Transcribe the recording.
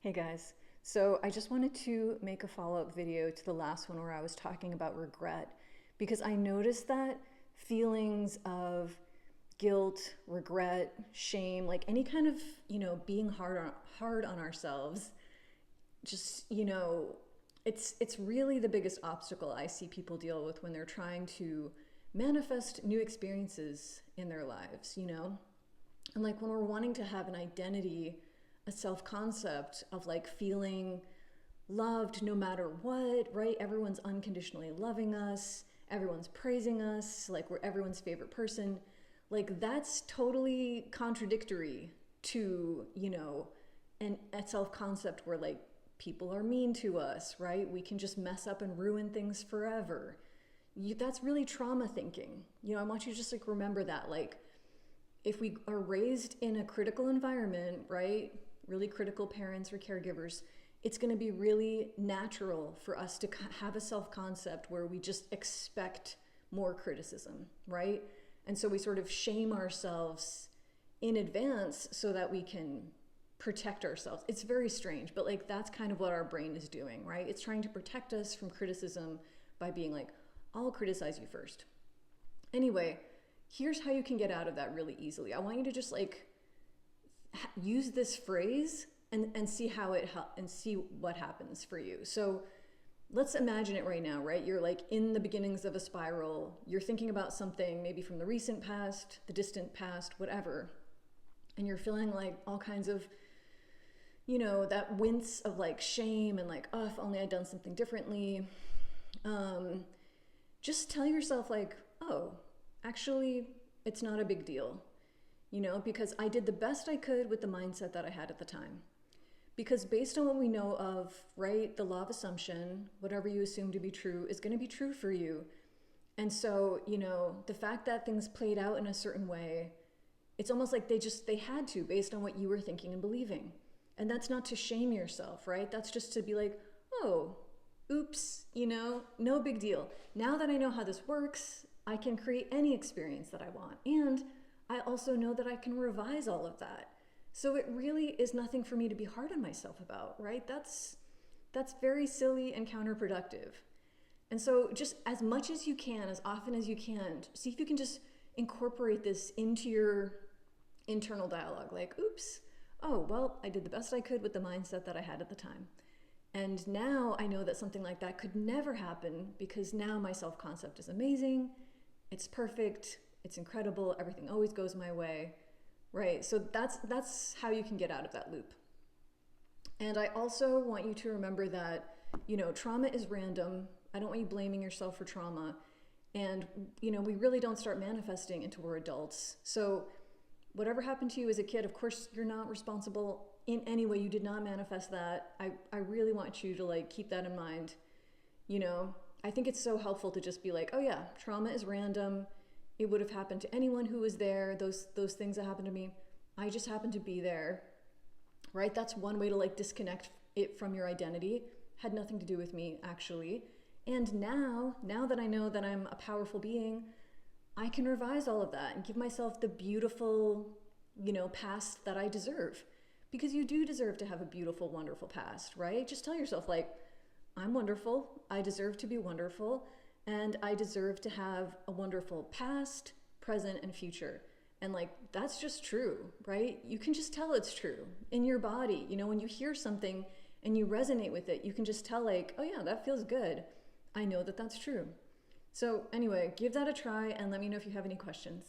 Hey guys, so I just wanted to make a follow-up video to the last one where I was talking about regret because I noticed that feelings of guilt, regret, shame, like any kind of, being hard on ourselves, just, it's really the biggest obstacle I see people deal with when they're trying to manifest new experiences in their lives. And like when we're wanting to have an identity, a self-concept of like feeling loved no matter what, right? Everyone's unconditionally loving us, everyone's praising us, like we're everyone's favorite person. Like that's totally contradictory to, a self-concept where like people are mean to us, right? We can just mess up and ruin things forever. That's really trauma thinking. I want you to just like remember that, like if we are raised in a critical environment, right? Really critical parents or caregivers, it's going to be really natural for us to have a self-concept where we just expect more criticism, right? And so we sort of shame ourselves in advance so that we can protect ourselves. It's very strange, but like that's kind of what our brain is doing, right? It's trying to protect us from criticism by being like, I'll criticize you first. Anyway, here's how you can get out of that really easily. I want you to just like use this phrase and see and see what happens for you. So let's imagine it right now, right? You're like in the beginnings of a spiral. You're thinking about something maybe from the recent past, the distant past, whatever. And you're feeling like all kinds of, that wince of like shame and like, oh, if only I'd done something differently. Just tell yourself like, oh, actually, it's not a big deal. Because I did the best I could with the mindset that I had at the time. Because based on what we know of, right, the law of assumption, whatever you assume to be true is going to be true for you. And so, the fact that things played out in a certain way, it's almost like they had to based on what you were thinking and believing. And that's not to shame yourself, right? That's just to be like, oh, oops, no big deal. Now that I know how this works, I can create any experience that I want. And I also know that I can revise all of that. So it really is nothing for me to be hard on myself about, right? That's very silly and counterproductive. And so just as much as you can, as often as you can, see if you can just incorporate this into your internal dialogue. Like, oops, oh, well, I did the best I could with the mindset that I had at the time. And now I know that something like that could never happen because now my self-concept is amazing. It's perfect. It's incredible. Everything always goes my way, right? So that's how you can get out of that loop. And I also want you to remember that, trauma is random. I don't want you blaming yourself for trauma. And, we really don't start manifesting until we're adults. So whatever happened to you as a kid, of course, you're not responsible in any way. You did not manifest that. I really want you to like keep that in mind. I think it's so helpful to just be like, oh yeah, trauma is random. It would have happened to anyone who was there. Those things that happened to me, I just happened to be there, right? That's one way to like disconnect it from your identity. Had nothing to do with me, actually. And now that I know that I'm a powerful being, I can revise all of that and give myself the beautiful, past that I deserve. Because you do deserve to have a beautiful, wonderful past, right? Just tell yourself like, I'm wonderful. I deserve to be wonderful. And I deserve to have a wonderful past, present, and future. And like, that's just true, right? You can just tell it's true in your body. When you hear something and you resonate with it, you can just tell like, oh yeah, that feels good. I know that that's true. So anyway, give that a try and let me know if you have any questions.